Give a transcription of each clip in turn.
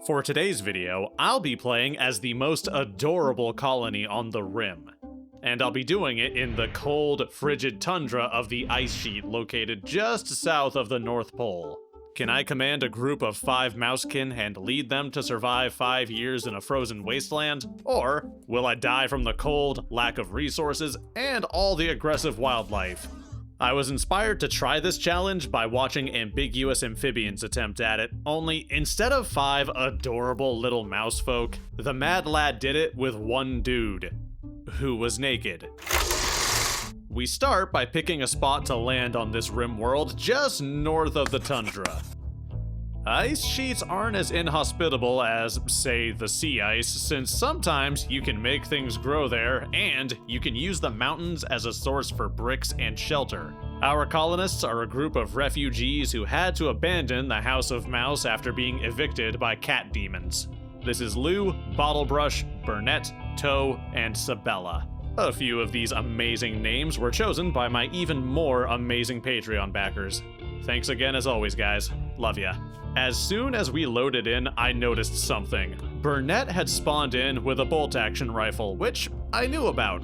For today's video, I'll be playing as the most adorable colony on the Rim. And I'll be doing it in the cold, frigid tundra of the ice sheet located just south of the North Pole. Can I command a group of 5 Mousekin and lead them to survive 5 years in a frozen wasteland? Or will I die from the cold, lack of resources, and all the aggressive wildlife? I was inspired to try this challenge by watching Ambiguous Amphibian's attempt at it, only instead of 5 adorable little mouse folk, the mad lad did it with one dude, who was naked. We start by picking a spot to land on this Rimworld just north of the tundra. Ice sheets aren't as inhospitable as, say, the sea ice, since sometimes you can make things grow there, and you can use the mountains as a source for bricks and shelter. Our colonists are a group of refugees who had to abandon the House of Mouse after being evicted by cat demons. This is Lou, Bottlebrush, Burnett, Toe, and Sabella. A few of these amazing names were chosen by my even more amazing Patreon backers. Thanks again as always, guys. Love ya. As soon as we loaded in, I noticed something. Burnett had spawned in with a bolt-action rifle, which I knew about.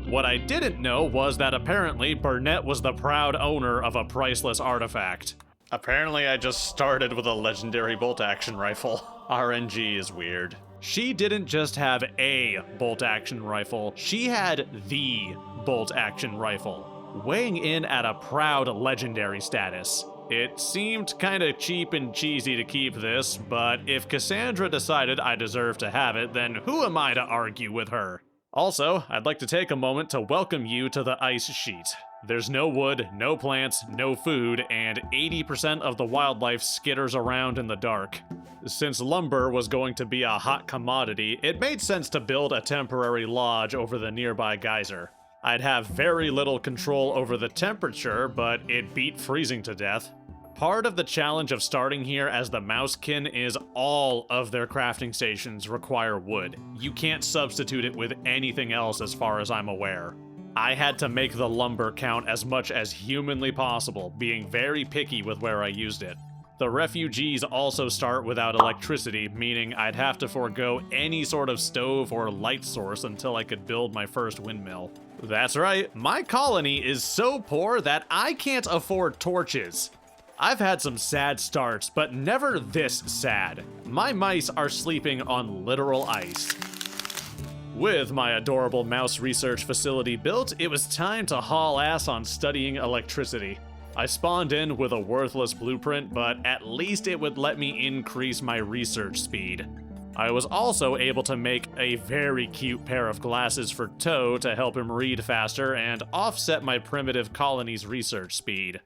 What I didn't know was that apparently Burnett was the proud owner of a priceless artifact. Apparently I just started with a legendary bolt-action rifle. RNG is weird. She didn't just have a bolt-action rifle, she had the bolt-action rifle, weighing in at a proud legendary status. It seemed kinda cheap and cheesy to keep this, but if Cassandra decided I deserved to have it, then who am I to argue with her? Also, I'd like to take a moment to welcome you to the ice sheet. There's no wood, no plants, no food, and 80% of the wildlife skitters around in the dark. Since lumber was going to be a hot commodity, it made sense to build a temporary lodge over the nearby geyser. I'd have very little control over the temperature, but it beat freezing to death. Part of the challenge of starting here as the Mousekin is all of their crafting stations require wood. You can't substitute it with anything else as far as I'm aware. I had to make the lumber count as much as humanly possible, being very picky with where I used it. The refugees also start without electricity, meaning I'd have to forego any sort of stove or light source until I could build my first windmill. That's right, my colony is so poor that I can't afford torches. I've had some sad starts, but never this sad. My mice are sleeping on literal ice. With my adorable mouse research facility built, it was time to haul ass on studying electricity. I spawned in with a worthless blueprint, but at least it would let me increase my research speed. I was also able to make a very cute pair of glasses for Toe to help him read faster and offset my primitive colony's research speed.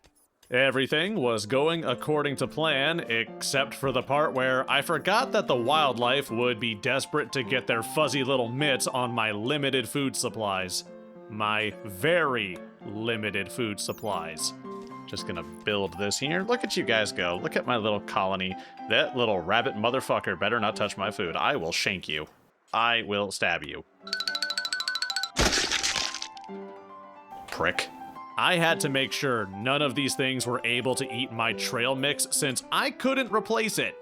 Everything was going according to plan, except for the part where I forgot that the wildlife would be desperate to get their fuzzy little mitts on my limited food supplies. My very limited food supplies. Just gonna build this here. Look at you guys go. Look at my little colony. That little rabbit motherfucker better not touch my food. I will shank you. I will stab you. Prick. I had to make sure none of these things were able to eat my trail mix since I couldn't replace it.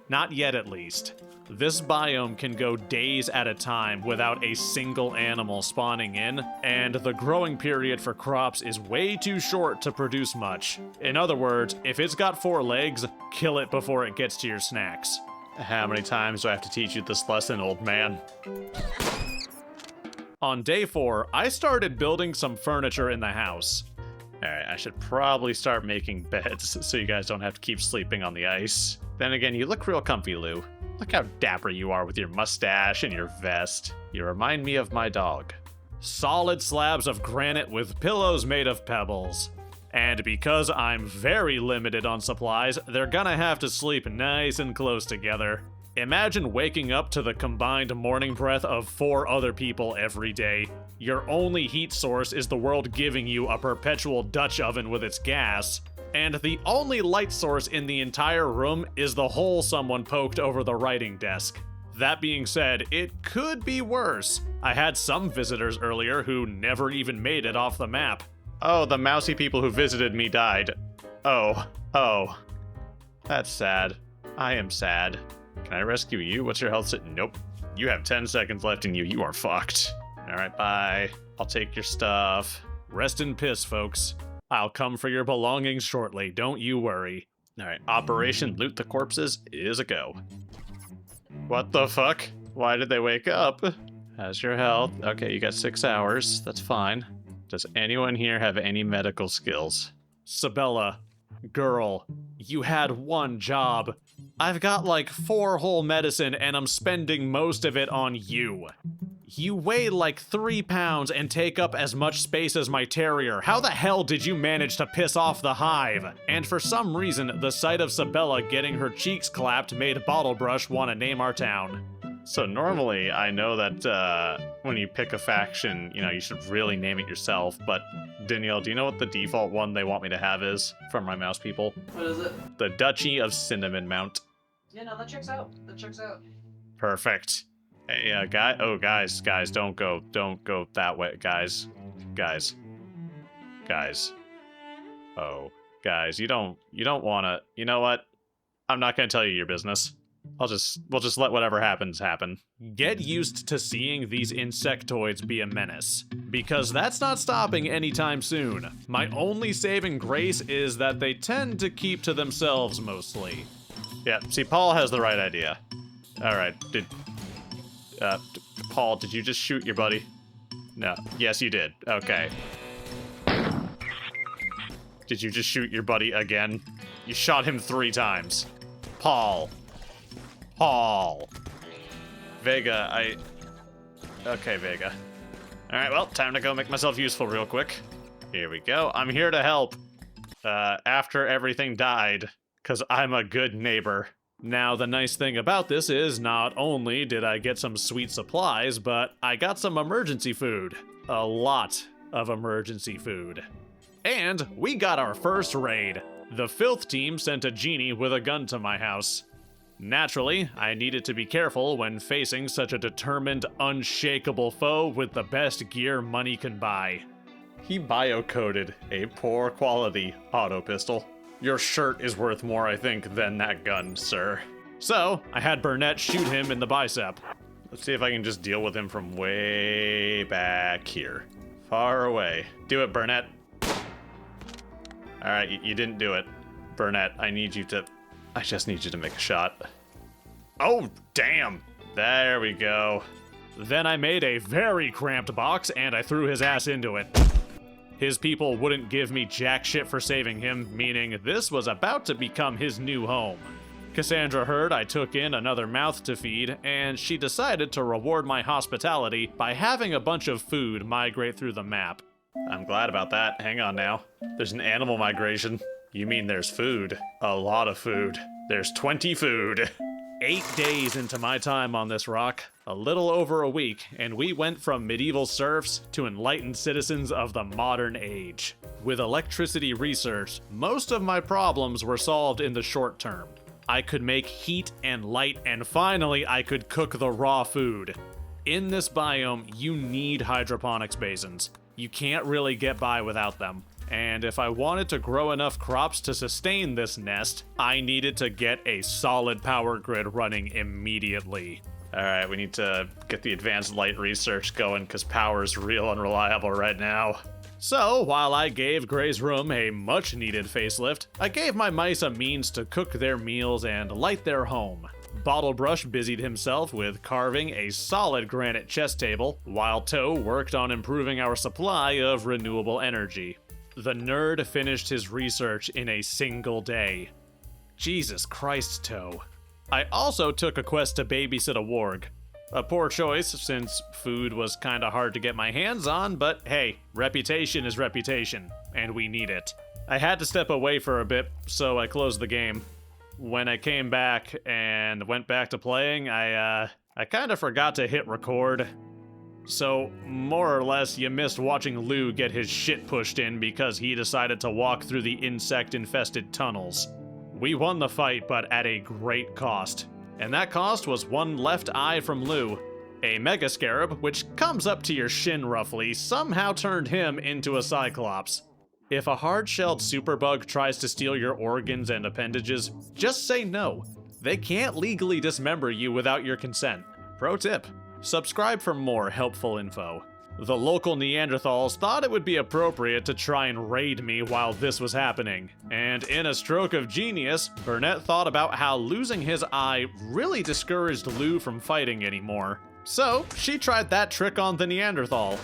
Not yet, at least. This biome can go days at a time without a single animal spawning in, and the growing period for crops is way too short to produce much. In other words, if it's got 4 legs, kill it before it gets to your snacks. How many times do I have to teach you this lesson, old man? On day 4, I started building some furniture in the house. Alright, I should probably start making beds so you guys don't have to keep sleeping on the ice. Then again, you look real comfy, Lou. Look how dapper you are with your mustache and your vest. You remind me of my dog. Solid slabs of granite with pillows made of pebbles. And because I'm very limited on supplies, they're gonna have to sleep nice and close together. Imagine waking up to the combined morning breath of 4 other people every day. Your only heat source is the world giving you a perpetual Dutch oven with its gas. And the only light source in the entire room is the hole someone poked over the writing desk. That being said, it could be worse. I had some visitors earlier who never even made it off the map. Oh, the mousy people who visited me died. Oh. That's sad. I am sad. Can I rescue you? What's your health? Nope. You have 10 seconds left in you. You are fucked. All right, bye. I'll take your stuff. Rest in piss, folks. I'll come for your belongings shortly. Don't you worry. All right, Operation Loot the Corpses is a go. What the fuck? Why did they wake up? How's your health? Okay, you got 6 hours. That's fine. Does anyone here have any medical skills? Sabella, girl, you had one job. I've got like 4 whole medicine and I'm spending most of it on you. You weigh like 3 pounds and take up as much space as my terrier. How the hell did you manage to piss off the hive? And for some reason, the sight of Sabella getting her cheeks clapped made Bottlebrush want to name our town. So normally, I know that when you pick a faction, you know, you should really name it yourself, but Danielle, do you know what the default one they want me to have is from my mouse people? What is it? The Duchy of Cinnamon Mount. Yeah, no, that checks out. That checks out. Perfect. Hey, guys, don't go that way, guys. Oh, guys, you don't wanna, you know what? I'm not gonna tell you your business. We'll just let whatever happens happen. Get used to seeing these insectoids be a menace, because that's not stopping anytime soon. My only saving grace is that they tend to keep to themselves mostly. Yeah, see, Paul has the right idea. Alright, Paul, did you just shoot your buddy? No. Yes, you did. Okay. Did you just shoot your buddy again? You shot him 3 times. Paul. Vega, Okay, Vega. Alright, well, time to go make myself useful real quick. Here we go. I'm here to help. After everything died, 'cause I'm a good neighbor. Now, the nice thing about this is not only did I get some sweet supplies, but I got some emergency food. A lot of emergency food. And we got our first raid. The Filth team sent a genie with a gun to my house. Naturally, I needed to be careful when facing such a determined, unshakable foe with the best gear money can buy. He biocoded a poor quality auto pistol. Your shirt is worth more, I think, than that gun, sir. So, I had Burnett shoot him in the bicep. Let's see if I can just deal with him from way back here. Far away. Do it, Burnett. Alright, you didn't do it. Burnett, I just need you to make a shot. Oh, damn! There we go. Then I made a very cramped box and I threw his ass into it. His people wouldn't give me jack shit for saving him, meaning this was about to become his new home. Cassandra heard I took in another mouth to feed, and she decided to reward my hospitality by having a bunch of food migrate through the map. I'm glad about that. Hang on now. There's an animal migration. You mean there's food? A lot of food. There's 20 food. 8 days into my time on this rock, a little over a week, and we went from medieval serfs to enlightened citizens of the modern age. With electricity research, most of my problems were solved in the short term. I could make heat and light, and finally I could cook the raw food. In this biome, you need hydroponics basins. You can't really get by without them. And if I wanted to grow enough crops to sustain this nest, I needed to get a solid power grid running immediately. Alright, we need to get the advanced light research going because power's real unreliable right now. So, while I gave Gray's room a much-needed facelift, I gave my mice a means to cook their meals and light their home. Bottlebrush busied himself with carving a solid granite chess table, while Toe worked on improving our supply of renewable energy. The nerd finished his research in a single day. Jesus Christ, Toe. I also took a quest to babysit a warg. A poor choice, since food was kinda hard to get my hands on, but hey, reputation is reputation, and we need it. I had to step away for a bit, so I closed the game. When I came back and went back to playing, I kinda forgot to hit record. So, more or less, you missed watching Lou get his shit pushed in because he decided to walk through the insect-infested tunnels. We won the fight, but at a great cost. And that cost was one left eye from Lou. A mega scarab, which comes up to your shin roughly, somehow turned him into a cyclops. If a hard-shelled superbug tries to steal your organs and appendages, just say no. They can't legally dismember you without your consent. Pro tip: subscribe for more helpful info. The local Neanderthals thought it would be appropriate to try and raid me while this was happening, and in a stroke of genius, Burnett thought about how losing his eye really discouraged Lou from fighting anymore. So, she tried that trick on the Neanderthal.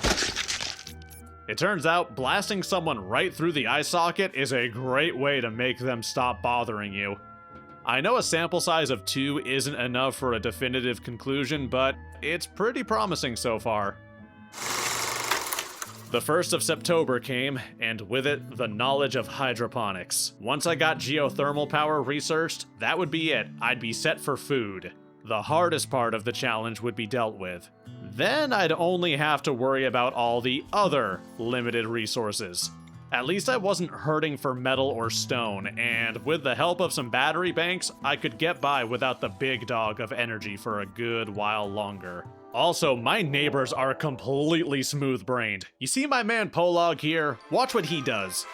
It turns out blasting someone right through the eye socket is a great way to make them stop bothering you. I know a sample size of 2 isn't enough for a definitive conclusion, but it's pretty promising so far. The 1st of September came, and with it, the knowledge of hydroponics. Once I got geothermal power researched, that would be it. I'd be set for food. The hardest part of the challenge would be dealt with. Then I'd only have to worry about all the other limited resources. At least I wasn't hurting for metal or stone, and with the help of some battery banks, I could get by without the big dog of energy for a good while longer. Also, my neighbors are completely smooth-brained. You see my man Polog here? Watch what he does.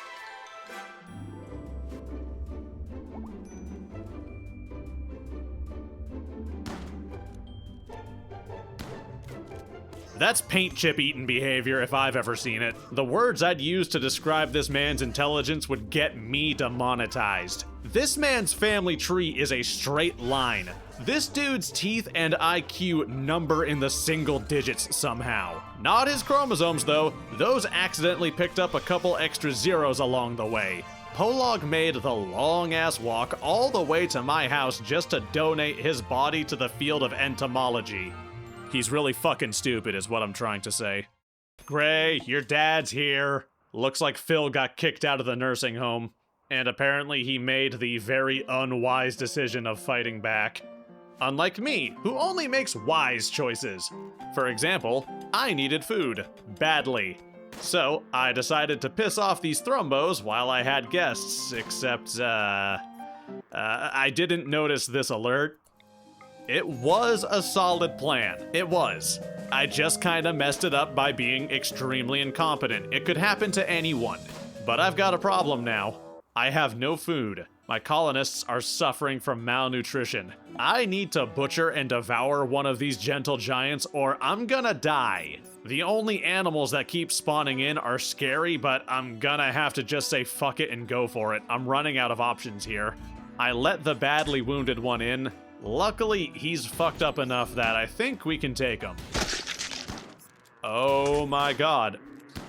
That's paint chip eating behavior if I've ever seen it. The words I'd use to describe this man's intelligence would get me demonetized. This man's family tree is a straight line. This dude's teeth and IQ number in the single digits somehow. Not his chromosomes though, those accidentally picked up a couple extra zeros along the way. Polog made the long-ass walk all the way to my house just to donate his body to the field of entomology. He's really fucking stupid is what I'm trying to say. Gray, your dad's here. Looks like Phil got kicked out of the nursing home. And apparently he made the very unwise decision of fighting back. Unlike me, who only makes wise choices. For example, I needed food. Badly. So, I decided to piss off these thrombos while I had guests, except, I didn't notice this alert. It was a solid plan. It was. I just kinda messed it up by being extremely incompetent. It could happen to anyone. But I've got a problem now. I have no food. My colonists are suffering from malnutrition. I need to butcher and devour one of these gentle giants or I'm gonna die. The only animals that keep spawning in are scary, but I'm gonna have to just say fuck it and go for it. I'm running out of options here. I let the badly wounded one in. Luckily, he's fucked up enough that I think we can take him. Oh my god.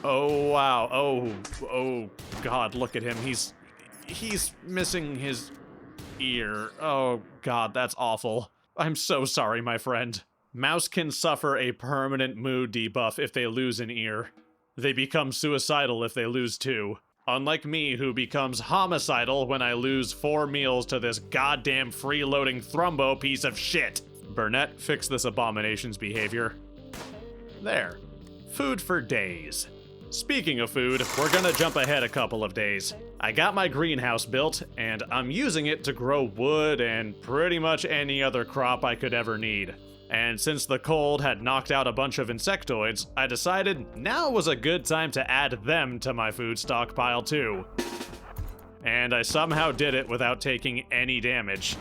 Oh wow. Oh god, look at him. He's missing his ear. Oh god, that's awful. I'm so sorry, my friend. Mouse can suffer a permanent mood debuff if they lose an ear. They become suicidal if they lose 2. Unlike me, who becomes homicidal when I lose 4 meals to this goddamn freeloading thrombo piece of shit. Burnett, fix this abomination's behavior. There. Food for days. Speaking of food, we're gonna jump ahead a couple of days. I got my greenhouse built, and I'm using it to grow wood and pretty much any other crop I could ever need. And since the cold had knocked out a bunch of insectoids, I decided now was a good time to add them to my food stockpile too. And I somehow did it without taking any damage.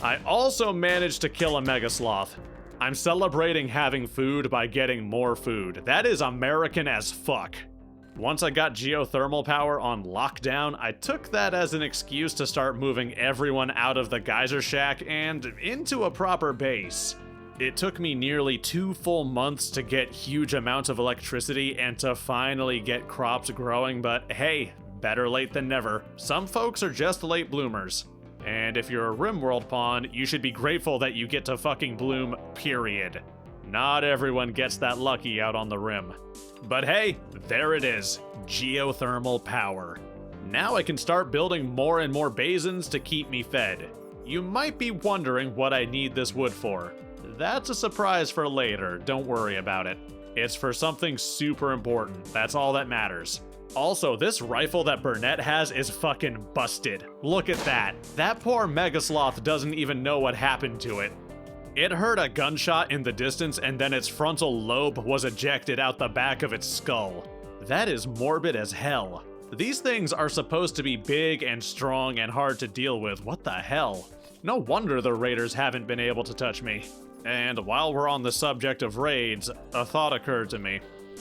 I also managed to kill a megasloth. I'm celebrating having food by getting more food. That is American as fuck. Once I got geothermal power on lockdown, I took that as an excuse to start moving everyone out of the geyser shack and into a proper base. It took me nearly 2 full months to get huge amounts of electricity and to finally get crops growing, but hey, better late than never. Some folks are just late bloomers. And if you're a Rimworld pawn, you should be grateful that you get to fucking bloom, period. Not everyone gets that lucky out on the Rim. But hey, there it is, geothermal power. Now I can start building more and more basins to keep me fed. You might be wondering what I need this wood for. That's a surprise for later, don't worry about it. It's for something super important, that's all that matters. Also, this rifle that Burnett has is fucking busted. Look at that. That poor megasloth doesn't even know what happened to it. It heard a gunshot in the distance and then its frontal lobe was ejected out the back of its skull. That is morbid as hell. These things are supposed to be big and strong and hard to deal with. What the hell? No wonder the raiders haven't been able to touch me. And while we're on the subject of raids, a thought occurred to me.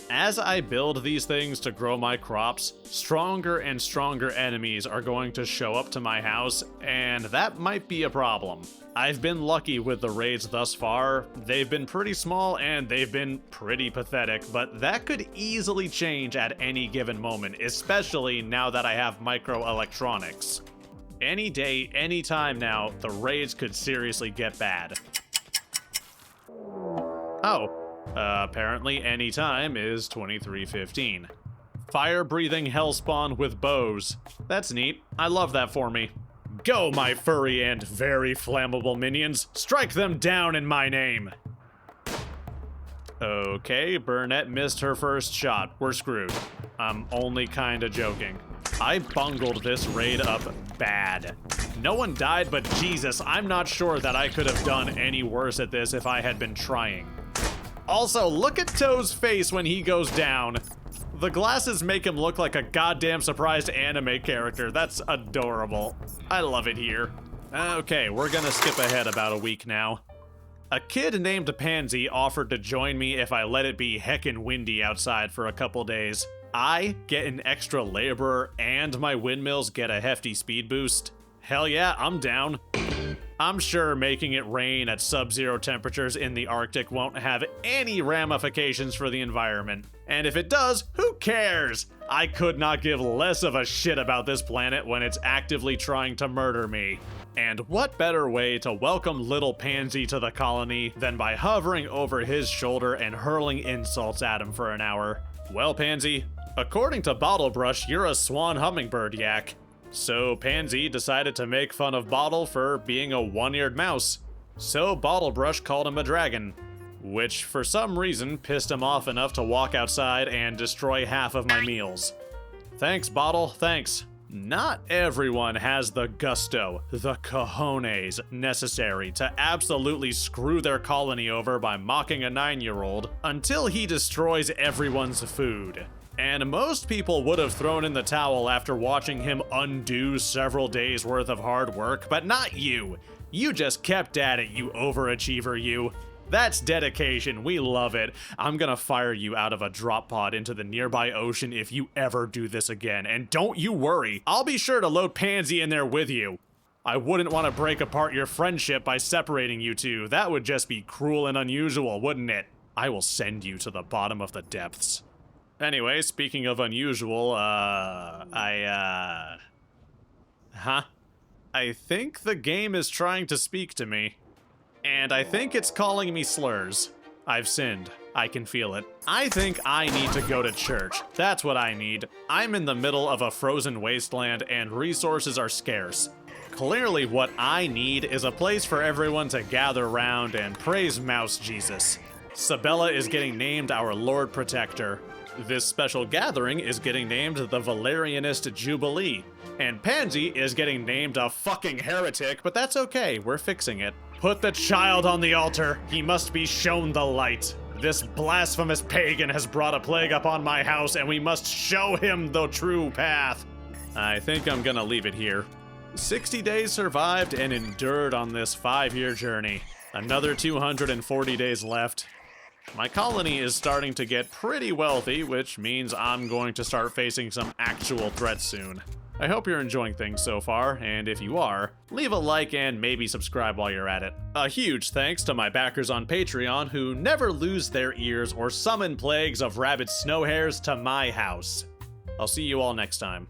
As I build these things to grow my crops, stronger and stronger enemies are going to show up to my house, and that might be a problem. I've been lucky with the raids thus far. They've been pretty small and they've been pretty pathetic, but that could easily change at any given moment, especially now that I have microelectronics. Any day, any time now, the raids could seriously get bad. Oh. Apparently any time is 23:15. Fire-breathing hellspawn with bows. That's neat. I love that for me. Go, my furry and very flammable minions. Strike them down in my name. Okay, Burnett missed her first shot. We're screwed. I'm only kinda joking. I bungled this raid up bad. No one died, but Jesus, I'm not sure that I could have done any worse at this if I had been trying. Also, look at Toe's face when he goes down. The glasses make him look like a goddamn surprised anime character. That's adorable. I love it here. Okay, we're gonna skip ahead about a week now. A kid named Pansy offered to join me if I let it be heckin' windy outside for a couple days. I get an extra laborer and my windmills get a hefty speed boost. Hell yeah, I'm down. I'm sure making it rain at sub-zero temperatures in the Arctic won't have any ramifications for the environment. And if it does, who cares? I could not give less of a shit about this planet when it's actively trying to murder me. And what better way to welcome little Pansy to the colony than by hovering over his shoulder and hurling insults at him for an hour? Well, Pansy, according to Bottlebrush, you're a swan hummingbird yak. So Pansy decided to make fun of Bottle for being a one-eared mouse. So Bottlebrush called him a dragon, which for some reason pissed him off enough to walk outside and destroy half of my meals. Thanks, Bottle, thanks. Not everyone has the gusto, the cojones necessary to absolutely screw their colony over by mocking a 9-year-old until he destroys everyone's food. And most people would have thrown in the towel after watching him undo several days worth of hard work, but not you. You just kept at it, you overachiever, you. That's dedication, we love it. I'm gonna fire you out of a drop pod into the nearby ocean if you ever do this again, and don't you worry, I'll be sure to load Pansy in there with you. I wouldn't want to break apart your friendship by separating you two. That would just be cruel and unusual, wouldn't it? I will send you to the bottom of the depths. Anyway, speaking of unusual, I think the game is trying to speak to me. And I think it's calling me slurs. I've sinned. I can feel it. I think I need to go to church. That's what I need. I'm in the middle of a frozen wasteland and resources are scarce. Clearly what I need is a place for everyone to gather around and praise Mouse Jesus. Sabella is getting named our Lord Protector. This special gathering is getting named the Valerianist Jubilee. And Pansy is getting named a fucking heretic, but that's okay, we're fixing it. Put the child on the altar, he must be shown the light. This blasphemous pagan has brought a plague upon my house and we must show him the true path. I think I'm gonna leave it here. 60 days survived and endured on this 5-year journey. Another 240 days left. My colony is starting to get pretty wealthy, which means I'm going to start facing some actual threats soon. I hope you're enjoying things so far, and if you are, leave a like and maybe subscribe while you're at it. A huge thanks to my backers on Patreon who never lose their ears or summon plagues of rabid snow hares to my house. I'll see you all next time.